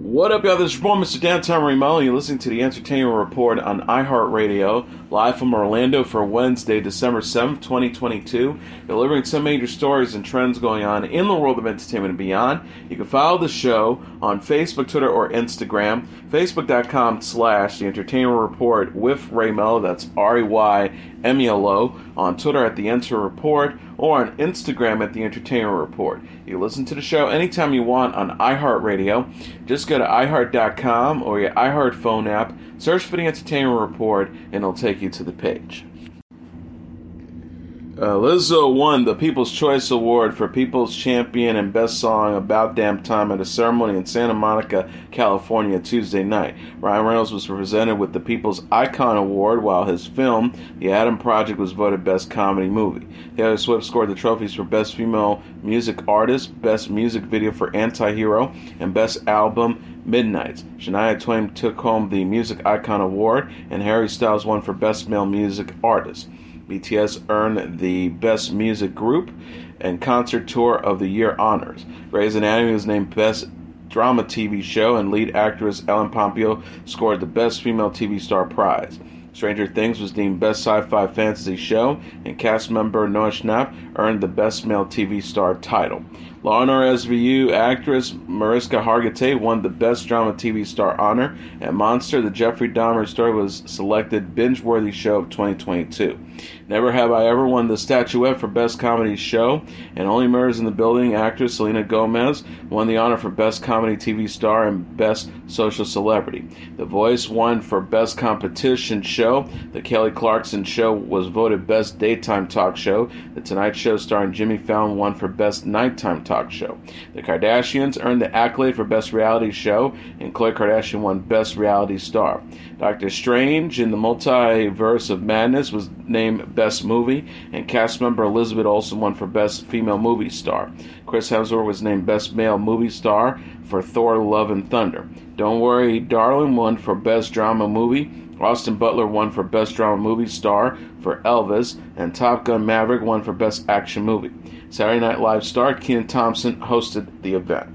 What up, y'all? This is your boy, Mr. Downtown Melo. You're listening to the Entertainment Report on iHeartRadio, live from Orlando for Wednesday, December 7th, 2022, delivering some major stories and trends going on in the world of entertainment and beyond. You can follow the show on Facebook, Twitter, or Instagram. Facebook.com/The Entertainment Report with Ray Melo, that's RAYMELO, on Twitter at The Enter Report, or on Instagram at The Entertainment Report. You listen to the show anytime you want on iHeartRadio. Just go to iHeart.com or your iHeart phone app, search for The Entertainment Report, and it'll take you to the page. Lizzo won the People's Choice Award for People's Champion and Best Song About Damn Time at a ceremony in Santa Monica, California, Tuesday night. Ryan Reynolds was presented with the People's Icon Award, while his film, The Adam Project, was voted Best Comedy Movie. Taylor Swift scored the trophies for Best Female Music Artist, Best Music Video for Anti-Hero, and Best Album, Midnights. Shania Twain took home the Music Icon Award, and Harry Styles won for Best Male Music Artist. BTS earned the Best Music Group and Concert Tour of the Year honors. Grey's Anatomy was named Best Drama TV Show, and lead actress Ellen Pompeo scored the Best Female TV Star prize. Stranger Things was deemed Best Sci-Fi Fantasy Show, and cast member Noah Schnapp earned the Best Male TV Star title. Law & Order SVU actress Mariska Hargitay won the Best Drama TV Star honor, and Monster, the Jeffrey Dahmer story, was selected Binge-Worthy Show of 2022. Never Have I Ever won the statuette for Best Comedy Show, and Only Murders in the Building actress Selena Gomez won the honor for Best Comedy TV Star and Best Social Celebrity. The Voice won for Best Competition Show. The Kelly Clarkson Show was voted Best Daytime Talk Show. The Tonight Show starring Jimmy Fallon won for Best Nighttime Talk Show. The Kardashians earned the accolade for Best Reality Show, and Khloe Kardashian won Best Reality Star. Doctor Strange in the Multiverse of Madness was named Best Movie, and cast member Elizabeth Olsen won for Best Female Movie Star. Chris Hemsworth was named Best Male Movie Star for Thor: Love and Thunder. Don't Worry Darling won for Best Drama Movie. Austin Butler won for Best Drama Movie Star for Elvis, and Top Gun Maverick won for Best Action Movie. Saturday Night Live star Kenan Thompson hosted the event.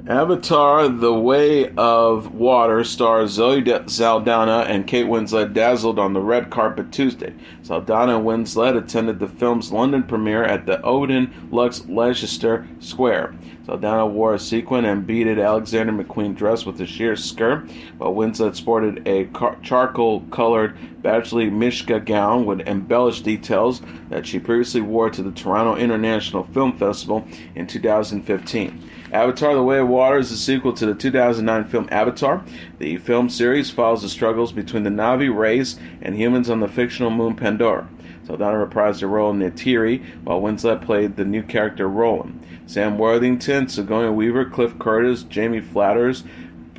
Avatar: The Way of Water star Zoe Saldana and Kate Winslet dazzled on the red carpet Tuesday. Saldana and Winslet attended the film's London premiere at the Odeon Lux Leicester Square. Saldana wore a sequin and beaded Alexander McQueen dress with a sheer skirt, while Winslet sported a charcoal-colored Bachelor Mishka gown with embellished details that she previously wore to the Toronto International Film Festival in 2015. Avatar: The Way of Water is a sequel to the 2009 film Avatar. The film series follows the struggles between the Na'vi race and humans on the fictional moon Pandora. Saldana reprised her role in Neytiri, while Winslet played the new character Roland. Sam Worthington, Sigourney Weaver, Cliff Curtis, Jamie Flatters,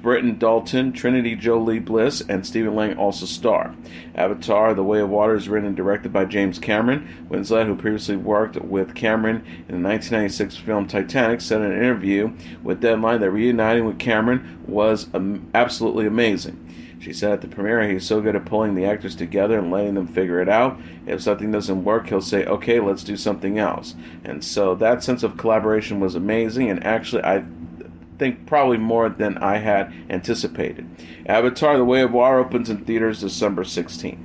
Britton Dalton, Trinity Jolie Bliss, and Stephen Lang also star. Avatar: The Way of Water is written and directed by James Cameron. Winslet, who previously worked with Cameron in the 1996 film Titanic, said in an interview with Deadline that reuniting with Cameron was absolutely amazing. She said at the premiere, he's so good at pulling the actors together and letting them figure it out. If something doesn't work, he'll say, okay, let's do something else. And so that sense of collaboration was amazing, and actually I think probably more than I had anticipated. Avatar: The Way of Water opens in theaters December 16th.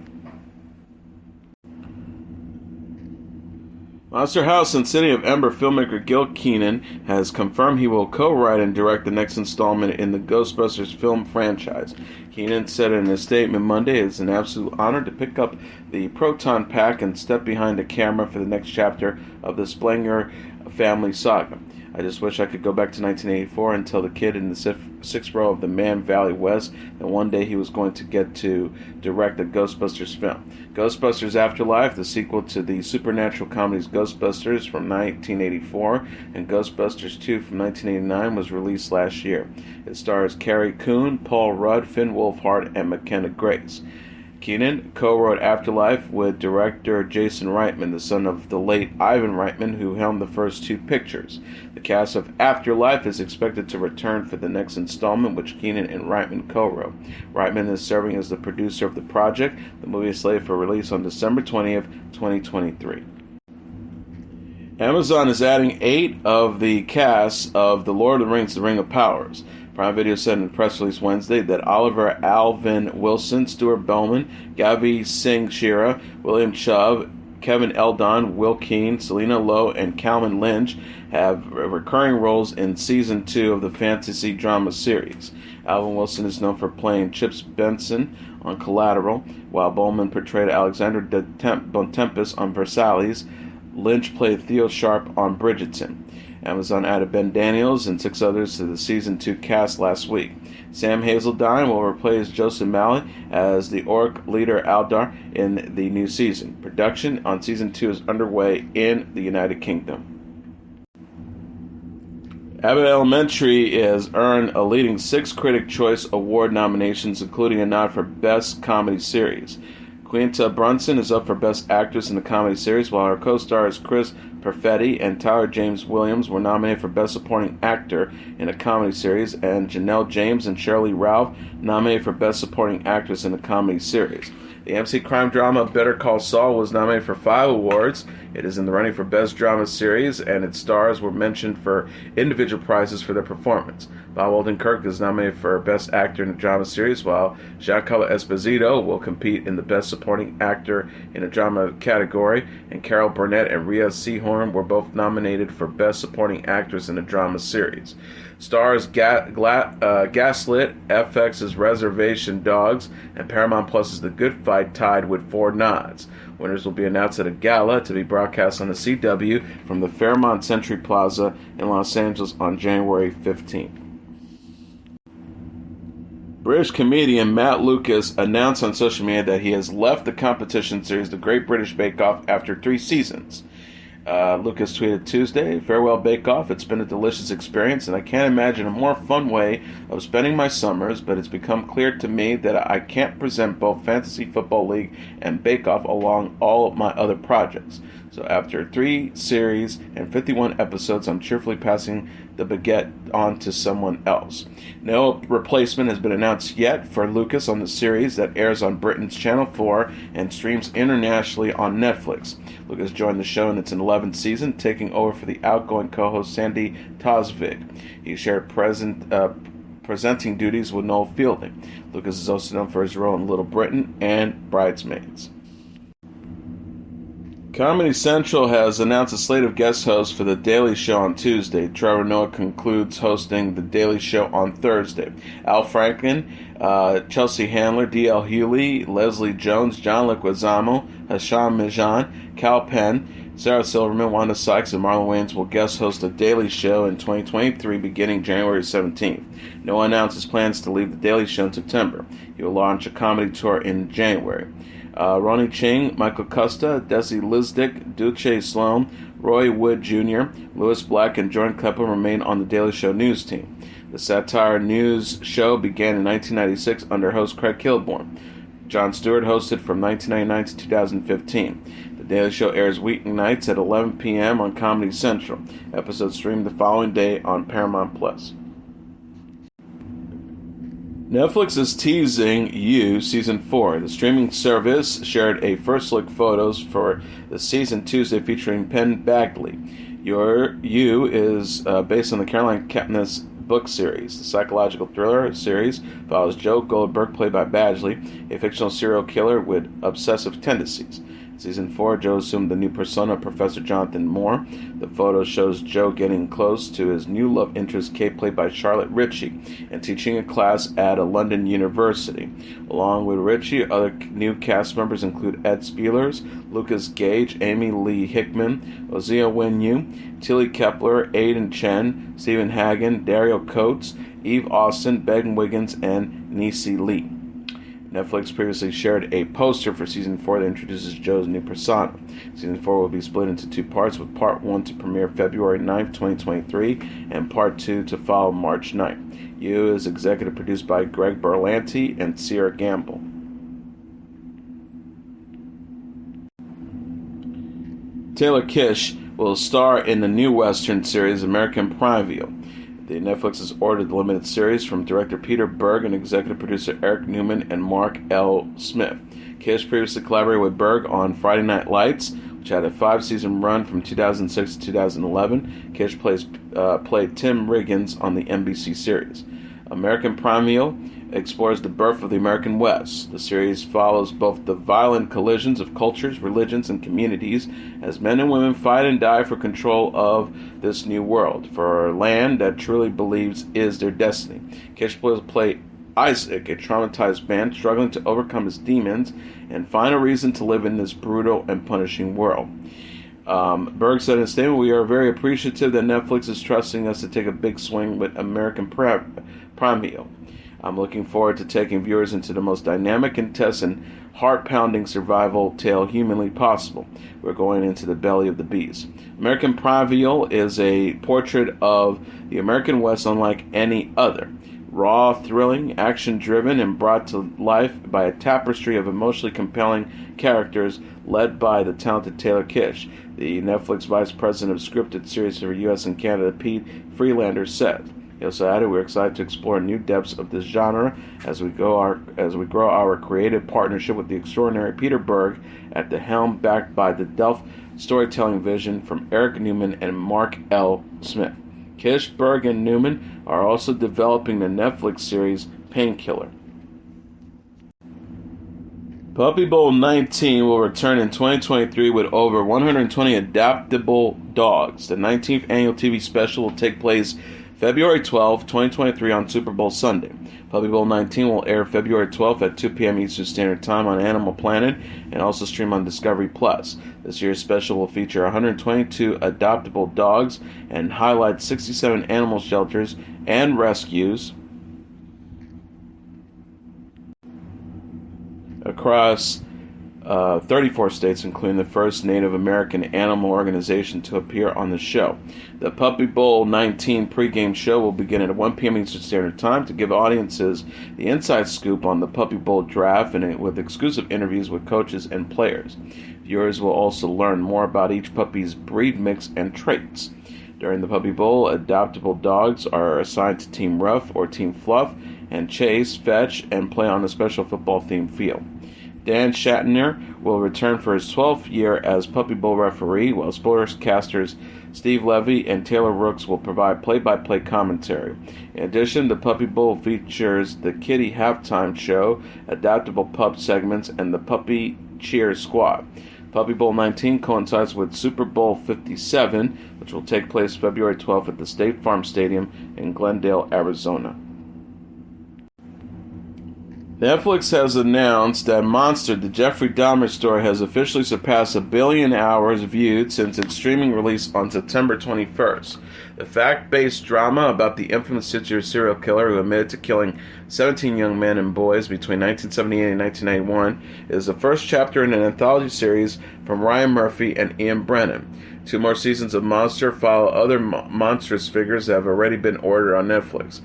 Monster House and City of Ember filmmaker Gil Kenan has confirmed he will co-write and direct the next installment in the Ghostbusters film franchise. Kenan said in a statement Monday, "It's an absolute honor to pick up the Proton Pack and step behind the camera for the next chapter of the Spreaker family saga. I just wish I could go back to 1984 and tell the kid in the sixth row of the Man Valley West that one day he was going to get to direct a Ghostbusters film." Ghostbusters Afterlife, the sequel to the supernatural comedies Ghostbusters from 1984 and Ghostbusters 2 from 1989, was released last year. It stars Carrie Coon, Paul Rudd, Finn Wolfhard, and McKenna Grace. Kenan co-wrote Afterlife with director Jason Reitman, the son of the late Ivan Reitman, who helmed the first two pictures. The cast of Afterlife is expected to return for the next installment, which Kenan and Reitman co-wrote. Reitman is serving as the producer of the project. The movie is slated for release on December 20th, 2023. Amazon is adding 8 of the casts of The Lord of the Rings, The Ring of Powers. Prime Video said in a press release Wednesday that Oliver Alvin Wilson, Stuart Bowman, Gavi Singh Shira, William Chubb, Kevin Eldon, Will Keane, Selena Lowe, and Calam Lynch have recurring roles in Season 2 of the fantasy drama series. Alvin Wilson is known for playing Chips Benson on Collateral, while Bowman portrayed Alexander de Bontempus on Versailles. Lynch played Theo Sharp on Bridgerton. Amazon added Ben Daniels and 6 others to the Season 2 cast last week. Sam Hazeldine will replace Joseph Malley as the Orc leader Aldar in the new season. Production on Season 2 is underway in the United Kingdom. Abbott Elementary has earned a leading 6 Critic Choice Award nominations, including a nod for Best Comedy Series. Quinta Brunson is up for Best Actress in the Comedy Series, while her co-stars Chris Perfetti and Tyler James Williams were nominated for Best Supporting Actor in a Comedy Series, and Janelle James and Shirley Ralph nominated for Best Supporting Actress in a Comedy Series. The AMC crime drama Better Call Saul was nominated for 5 awards. It is in the running for Best Drama Series, and its stars were mentioned for individual prizes for their performance. Bob Odenkirk is nominated for Best Actor in a Drama Series, while Giancarlo Esposito will compete in the Best Supporting Actor in a Drama category, and Carol Burnett and Rhea Seehorn were both nominated for Best Supporting Actress in a Drama Series. Stars Gaslit, FX's Reservation Dogs, and Paramount Plus's The Good Fight tied with 4 nods. Winners will be announced at a gala to be broadcast on the CW from the Fairmont Century Plaza in Los Angeles on January 15th. British comedian Matt Lucas announced on social media that he has left the competition series The Great British Bake Off after 3 seasons. Lucas tweeted Tuesday, "Farewell Bake Off. It's been a delicious experience, and I can't imagine a more fun way of spending my summers, but it's become clear to me that I can't present both Fantasy Football League and Bake Off along all of my other projects. So after 3 series and 51 episodes, I'm cheerfully passing the baguette on to someone else." No replacement has been announced yet for Lucas on the series that airs on Britain's Channel 4 and streams internationally on Netflix. Lucas joined the show in its 11th season, taking over for the outgoing co-host Sandy Tosvig. He shared presenting duties with Noel Fielding. Lucas is also known for his role in Little Britain and Bridesmaids. Comedy Central has announced a slate of guest hosts for The Daily Show on Tuesday. Trevor Noah concludes hosting The Daily Show on Thursday. Al Franken, Chelsea Handler, D.L. Hewley, Leslie Jones, John Leguizamo, Hasham Mijan, Cal Penn, Sarah Silverman, Wanda Sykes, and Marlon Wayans will guest host The Daily Show in 2023 beginning January 17th. Noah announced his plans to leave The Daily Show in September. He will launch a comedy tour in January. Ronnie Ching, Michael Costa, Desi Lizdick, Duce Sloan, Roy Wood Jr., Louis Black, and Jordan Klepper remain on the Daily Show news team. The satire news show began in 1996 under host Craig Kilborn. Jon Stewart hosted from 1999 to 2015. The Daily Show airs weeknights at 11 p.m. on Comedy Central. Episodes streamed the following day on Paramount Plus. Netflix is teasing You Season 4. The streaming service shared a first look photos for the season Tuesday featuring Penn Badgley. You is based on the Caroline Kepnes book series. The psychological thriller series follows Joe Goldberg, played by Badgley, a fictional serial killer with obsessive tendencies. Season 4, Joe assumed the new persona of Professor Jonathan Moore. The photo shows Joe getting close to his new love interest, Kate, played by Charlotte Ritchie, and teaching a class at a London university. Along with Ritchie, other new cast members include Ed Spielers, Lucas Gage, Amy Lee Hickman, Ozia Wenyu, Tilly Kepler, Aidan Chen, Stephen Hagen, Dario Coates, Eve Austin, Megan Wiggins, and Niecy Lee. Netflix previously shared a poster for Season 4 that introduces Joe's new persona. Season 4 will be split into 2 parts, with Part 1 to premiere February 9th, 2023, and Part 2 to follow March 9th. You is executive produced by Greg Berlanti and Sierra Gamble. Taylor Kitsch will star in the new Western series American Primeville. The Netflix has ordered the limited series from director Peter Berg and executive producer Eric Newman and Mark L. Smith. Kitsch previously collaborated with Berg on Friday Night Lights, which which had a 5-season run from 2006 to 2011. Kish played Tim Riggins on the NBC series. American Primeval explores the birth of the American West. The series follows both the violent collisions of cultures, religions, and communities as men and women fight and die for control of this new world, for a land that truly believes is their destiny. Kish play Isaac, a traumatized man struggling to overcome his demons and find a reason to live in this brutal and punishing world. Berg said in a statement, "We are very appreciative that Netflix is trusting us to take a big swing with American Primeval. I'm looking forward to taking viewers into the most dynamic, intense, and heart-pounding survival tale humanly possible. We're going into the belly of the beast." American Primeval is a portrait of the American West unlike any other. Raw, thrilling, action-driven, and brought to life by a tapestry of emotionally compelling characters led by the talented Taylor Kitsch. The Netflix Vice President of Scripted Series for U.S. and Canada, Pete Freelander, said. He also added, "We're excited to explore new depths of this genre as we grow our creative partnership with the extraordinary Peter Berg at the helm, backed by the Delft storytelling vision from Eric Newman and Mark L. Smith." Kish, Berg, and Newman are also developing the Netflix series Painkiller. Puppy Bowl 19 will return in 2023 with over 120 adoptable dogs. The 19th annual TV special will take place February 12, 2023 on Super Bowl Sunday. Puppy Bowl 19 will air February 12th at 2 p.m. Eastern Standard Time on Animal Planet and also stream on Discovery+. This year's special will feature 122 adoptable dogs and highlight 67 animal shelters and rescues across 34 states, including the first Native American animal organization to appear on the show. The Puppy Bowl 19 pregame show will begin at 1 p.m. Eastern Standard Time to give audiences the inside scoop on the Puppy Bowl draft and with exclusive interviews with coaches and players. Viewers will also learn more about each puppy's breed mix and traits. During the Puppy Bowl, adoptable dogs are assigned to Team Rough or Team Fluff and chase, fetch, and play on a special football-themed field. Dan Shatner will return for his 12th year as Puppy Bowl referee, while sportscasters Steve Levy and Taylor Rooks will provide play-by-play commentary. In addition, the Puppy Bowl features the Kitty Halftime Show, adaptable pup segments, and the Puppy Cheer Squad. Puppy Bowl 19 coincides with Super Bowl 57, which will take place February 12th at the State Farm Stadium in Glendale, Arizona. Netflix has announced that Monster, the Jeffrey Dahmer story, has officially surpassed 1 billion hours viewed since its streaming release on September 21st. The fact-based drama about the infamous serial killer who admitted to killing 17 young men and boys between 1978 and 1991 is the first chapter in an anthology series from Ryan Murphy and Ian Brennan. 2 more seasons of Monster follow other monstrous figures that have already been ordered on Netflix.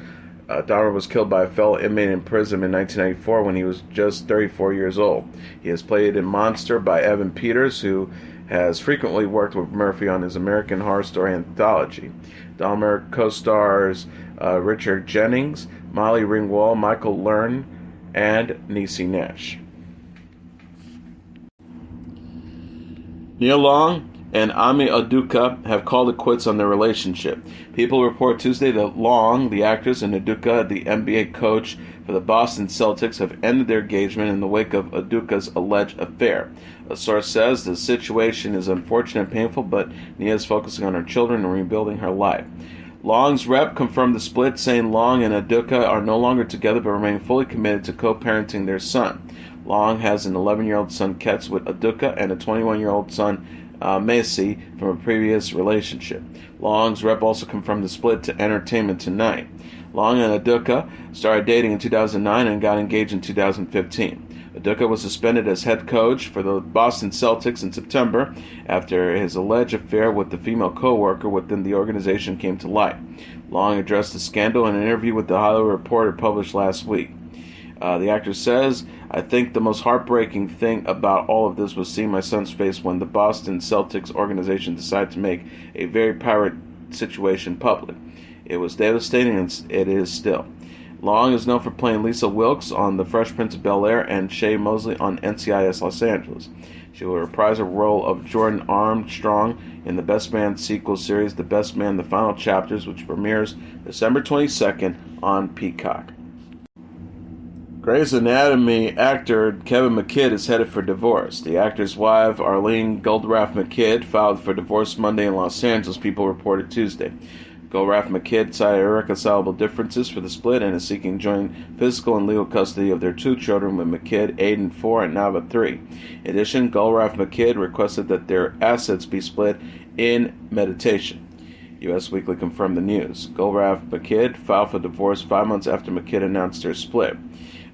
Dahmer was killed by a fellow inmate in prison in 1994 when he was just 34 years old. He is played in Monster by Evan Peters, who has frequently worked with Murphy on his American Horror Story anthology. Dahmer co-stars Richard Jennings, Molly Ringwald, Michael Learn, and Niecy Nash. Neil Long and Ami Aduka have called it quits on their relationship. People report Tuesday that Long, the actress, and Aduka, the NBA coach for the Boston Celtics, have ended their engagement in the wake of Aduka's alleged affair. A source says the situation is unfortunate and painful, but Nia is focusing on her children and rebuilding her life. Long's rep confirmed the split, saying Long and Aduka are no longer together but remain fully committed to co-parenting their son. Long has an 11-year-old son, Ketz, with Aduka, and a 21-year-old son, Macy, from a previous relationship. Long's rep also confirmed the split to Entertainment Tonight. Long and Aduka started dating in 2009 and got engaged in 2015. Aduka was suspended as head coach for the Boston Celtics in September after his alleged affair with the female co-worker within the organization came to light. Long addressed the scandal in an interview with The Hollywood Reporter published last week. The actor says, "I think the most heartbreaking thing about all of this was seeing my son's face when the Boston Celtics organization decided to make a very private situation public. It was devastating, and it is still." Long is known for playing Lisa Wilkes on The Fresh Prince of Bel-Air and Shay Mosley on NCIS Los Angeles. She will reprise her role of Jordan Armstrong in the Best Man sequel series The Best Man, The Final Chapters, which premieres December 22nd on Peacock. Grey's Anatomy actor Kevin McKidd is headed for divorce. The actor's wife, Arlene Goldraff McKidd, filed for divorce Monday in Los Angeles, people reported Tuesday. Goldraff McKidd cited irreconcilable differences for the split and is seeking joint physical and legal custody of their 2 children with McKidd, Aiden 4 and Nava 3. In addition, Goldraff McKidd requested that their assets be split in meditation. U.S. Weekly confirmed the news. Goldraff McKidd filed for divorce 5 months after McKidd announced their split.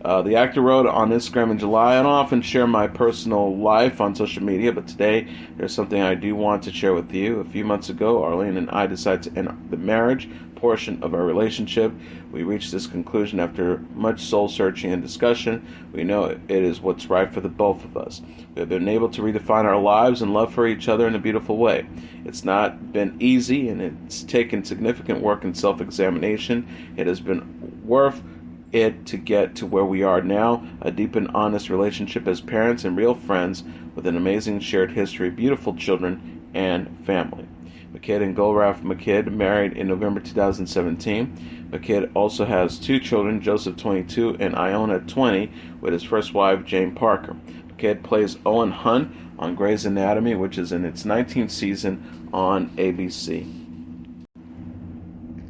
The actor wrote on Instagram in July, "I don't often share my personal life on social media, but today there's something I do want to share with you. A few months ago, Arlene and I decided to end the marriage portion of our relationship. We reached this conclusion after much soul-searching and discussion. We know it is what's right for the both of us. We have been able to redefine our lives and love for each other in a beautiful way. It's not been easy, and it's taken significant work and self-examination. It has been worth it to get to where we are now, a deep and honest relationship as parents and real friends with an amazing shared history, beautiful children, and family." McKidd and Goldraff McKidd married in November 2017. McKidd also has 2 children, Joseph 22 and Iona 20, with his first wife, Jane Parker. McKidd plays Owen Hunt on Grey's Anatomy, which is in its 19th season on ABC.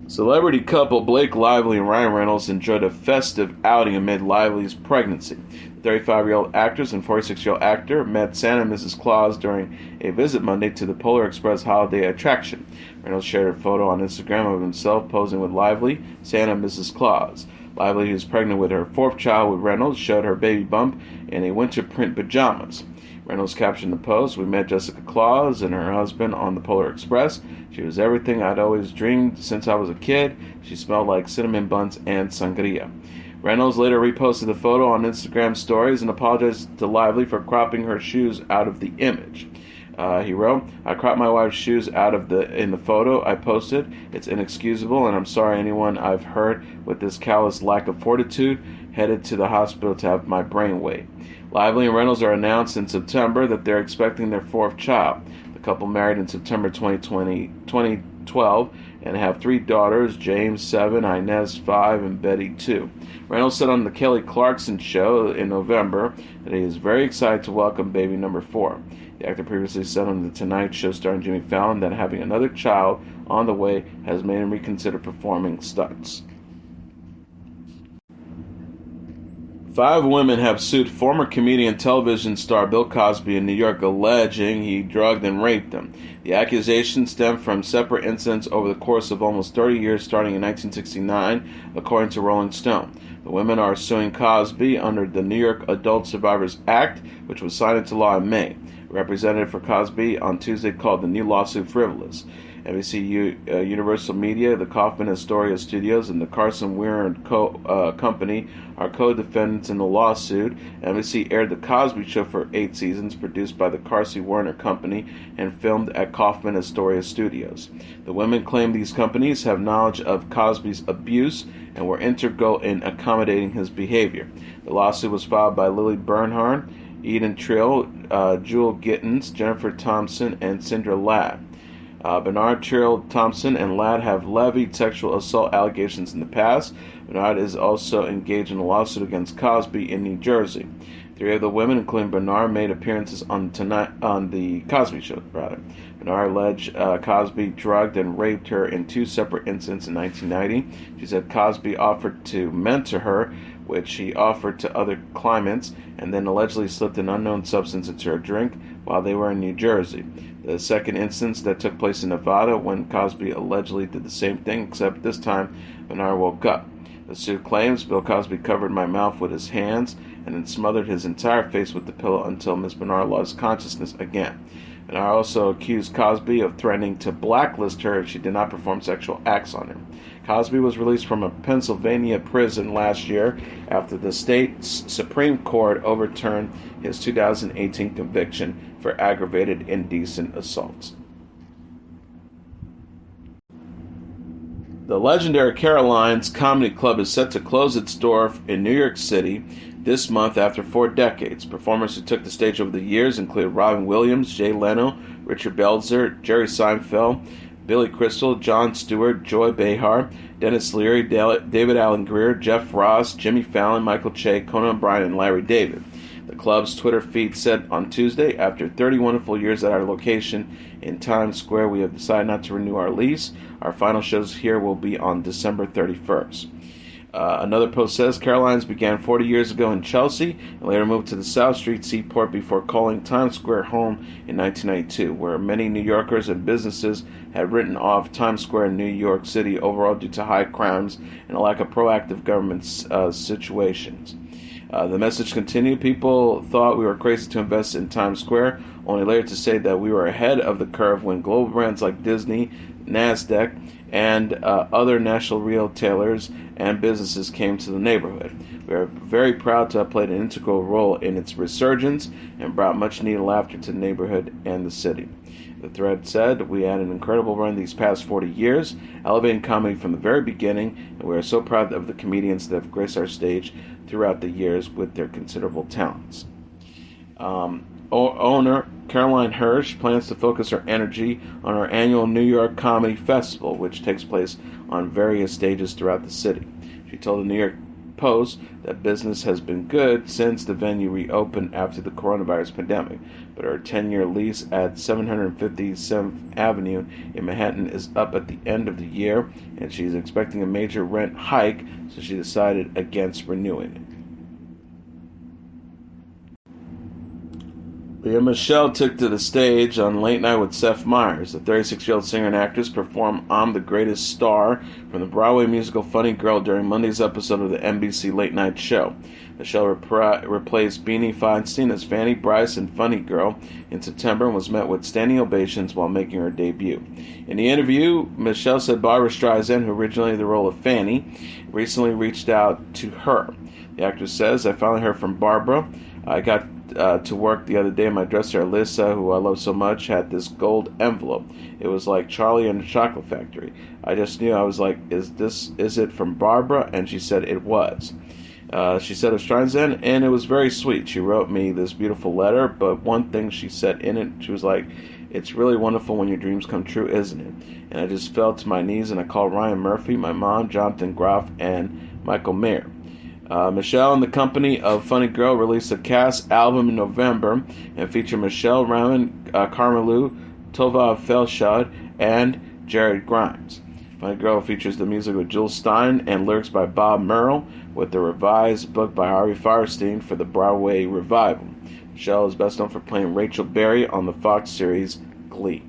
Celebrity couple Blake Lively and Ryan Reynolds enjoyed a festive outing amid Lively's pregnancy. The 35-year-old actress and 46-year-old actor met Santa and Mrs. Claus during a visit Monday to the Polar Express holiday attraction. Reynolds shared a photo on Instagram of himself posing with Lively, Santa, and Mrs. Claus. Lively, who is pregnant with her 4th child with Reynolds, showed her baby bump in a winter print pajamas. Reynolds captioned the post, "We met Jessica Claus and her husband on the Polar Express. She was everything I'd always dreamed since I was a kid. She smelled like cinnamon buns and sangria." Reynolds later reposted the photo on Instagram stories and apologized to Lively for cropping her shoes out of the image. He wrote, "I cropped my wife's shoes out of in the photo I posted. It's inexcusable, and I'm sorry anyone I've hurt with this callous lack of fortitude. Headed to the hospital to have my brain weighed." Lively and Reynolds are announced in September that they're expecting their 4th child. The couple married in September 2012 and have 3 daughters, James 7, Inez 5, and Betty 2. Reynolds said on the Kelly Clarkson show in November that he is very excited to welcome baby number 4. The actor previously said on The Tonight Show starring Jimmy Fallon that having another child on the way has made him reconsider performing stunts. 5 women have sued former comedian television star Bill Cosby in New York, alleging he drugged and raped them. The accusations stem from separate incidents over the course of almost 30 years, starting in 1969, according to Rolling Stone. The women are suing Cosby under the New York Adult Survivors Act, which was signed into law in May. A representative for Cosby on Tuesday called the new lawsuit frivolous. NBC Universal Media, the Kaufman Astoria Studios, and the Carson Weir Company are co-defendants in the lawsuit. NBC aired The Cosby Show for 8 seasons, produced by the Carsey Werner Company and filmed at Kaufman Astoria Studios. The women claim these companies have knowledge of Cosby's abuse and were integral in accommodating his behavior. The lawsuit was filed by Lily Bernhardt, Eden Trill, Jewel Gittins, Jennifer Thompson, and Sandra Ladd. Bernard, Trill, Thompson, and Ladd have levied sexual assault allegations in the past. Bernard is also engaged in a lawsuit against Cosby in New Jersey. 3 of the women, including Bernard, made appearances on the Cosby Show. Bernard alleged Cosby drugged and raped her in 2 separate incidents in 1990. She said Cosby offered to mentor her, which he offered to other claimants, and then allegedly slipped an unknown substance into her drink while they were in New Jersey. The second instance that took place in Nevada, when Cosby allegedly did the same thing, except this time Bernard woke up. The suit claims Bill Cosby covered my mouth with his hands and then smothered his entire face with the pillow until Miss Bernard lost consciousness again. Bernard also accused Cosby of threatening to blacklist her if she did not perform sexual acts on him. Cosby was released from a Pennsylvania prison last year after the state Supreme Court overturned his 2018 conviction for aggravated indecent assaults. The legendary Caroline's Comedy Club is set to close its door in New York City this month after 4 decades. Performers who took the stage over the years include Robin Williams, Jay Leno, Richard Belzer, Jerry Seinfeld, Billy Crystal, Jon Stewart, Joy Behar, Dennis Leary, David Alan Grier, Jeff Ross, Jimmy Fallon, Michael Che, Conan O'Brien, and Larry David. The club's Twitter feed said on Tuesday, "After 30 wonderful years at our location in Times Square, we have decided not to renew our lease. Our final shows here will be on December 31st. Another post says, Caroline's began 40 years ago in Chelsea and later moved to the South Street Seaport before calling Times Square home in 1992, where many New Yorkers and businesses had written off Times Square in New York City overall due to high crimes and a lack of proactive government situations." The message continued, "People thought we were crazy to invest in Times Square, only later to say that we were ahead of the curve when global brands like Disney, NASDAQ, and other national retailers and businesses came to the neighborhood. We are very proud to have played an integral role in its resurgence and brought much needed laughter to the neighborhood and the city." The thread said, "We had an incredible run these past 40 years, elevating comedy from the very beginning, and we are so proud of the comedians that have graced our stage throughout the years with their considerable talents." Owner Caroline Hirsch plans to focus her energy on her annual New York Comedy Festival, which takes place on various stages throughout the city. She told the New York Post that business has been good since the venue reopened after the coronavirus pandemic, but her 10-year lease at 757th Avenue in Manhattan is up at the end of the year, and she's expecting a major rent hike, so she decided against renewing it. Lea Michele took to the stage on Late Night with Seth Meyers. The 36-year-old singer and actress performed I'm the Greatest Star from the Broadway musical Funny Girl during Monday's episode of the NBC Late Night show. Michelle replaced Beanie Feinstein as Fanny Bryce in Funny Girl in September and was met with standing ovations while making her debut. In the interview, Michelle said Barbra Streisand, who originated the role of Fanny, recently reached out to her. The actress says, "I finally heard from Barbara. I got to work the other day, and my dresser, Alyssa, who I love so much, had this gold envelope. It was like Charlie and the Chocolate Factory. I just knew. I was like, is it from Barbara?" And she said it was. She said of Streisand, and it was very sweet. She wrote me this beautiful letter, but one thing she said in it, she was like, "It's really wonderful when your dreams come true, isn't it?" And I just fell to my knees and I called Ryan Murphy, my mom, Jonathan Groff, and Michael Mayer. Michelle and the company of Funny Girl released a cast album in November and featured Michelle Raman, Carmelu, Tova Felshad, and Jared Grimes. Funny Girl features the music of Jules Stein and lyrics by Bob Merrill, with the revised book by Harvey Fierstein for the Broadway revival. Michelle is best known for playing Rachel Berry on the Fox series Glee.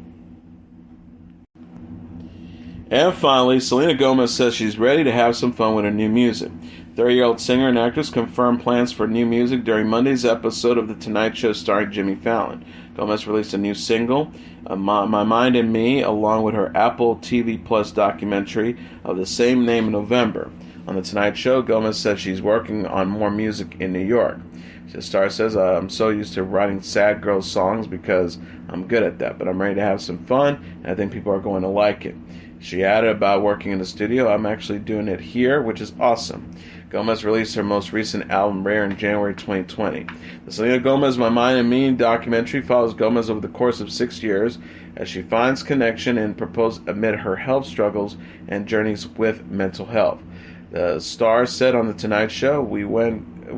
And finally, Selena Gomez says she's ready to have some fun with her new music. 30-year-old singer and actress confirmed plans for new music during Monday's episode of The Tonight Show starring Jimmy Fallon. Gomez released a new single, My Mind and Me, along with her Apple TV Plus documentary of the same name in November. On The Tonight Show, Gomez said she's working on more music in New York. The star says, "I'm so used to writing sad girl songs because I'm good at that, but I'm ready to have some fun, and I think people are going to like it." She added about working in the studio, "I'm actually doing it here, which is awesome." Gomez released her most recent album, Rare, in January 2020. The Selena Gomez My Mind and Me documentary follows Gomez over the course of 6 years as she finds connection and propose amid her health struggles and journeys with mental health. The star said on The Tonight Show, we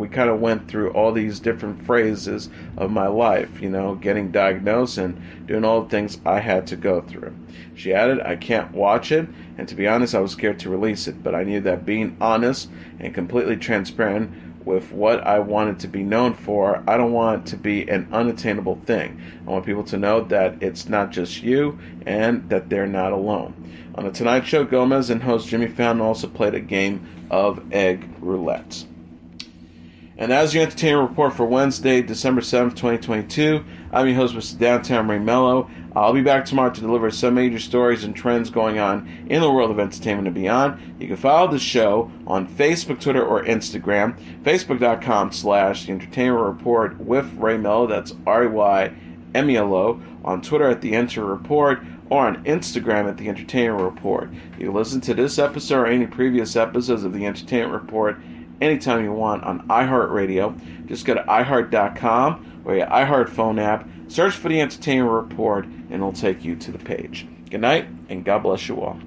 kind of went through all these different phases of my life, getting diagnosed and doing all the things I had to go through. She added, "I can't watch it, and to be honest, I was scared to release it, but I knew that being honest and completely transparent with what I wanted to be known for, I don't want it to be an unattainable thing. I want people to know that it's not just you and that they're not alone." On The Tonight Show, Gomez and host Jimmy Fallon also played a game of egg roulette. And that is your entertainment report for Wednesday, December 7th, 2022. I'm your host, Mr. Downtown Ray Melo. I'll be back tomorrow to deliver some major stories and trends going on in the world of entertainment and beyond. You can follow the show on Facebook, Twitter, or Instagram. Facebook.com/The Entertainment Report with Ray Melo. That's RayMelo. On Twitter at The Enter Report. or on Instagram at The Entertainment Report. You can listen to this episode or any previous episodes of The Entertainment Report anytime you want on iHeartRadio. Just go to iHeart.com or your iHeart phone app, search for The Entertainment Report, and it'll take you to the page. Good night, and God bless you all.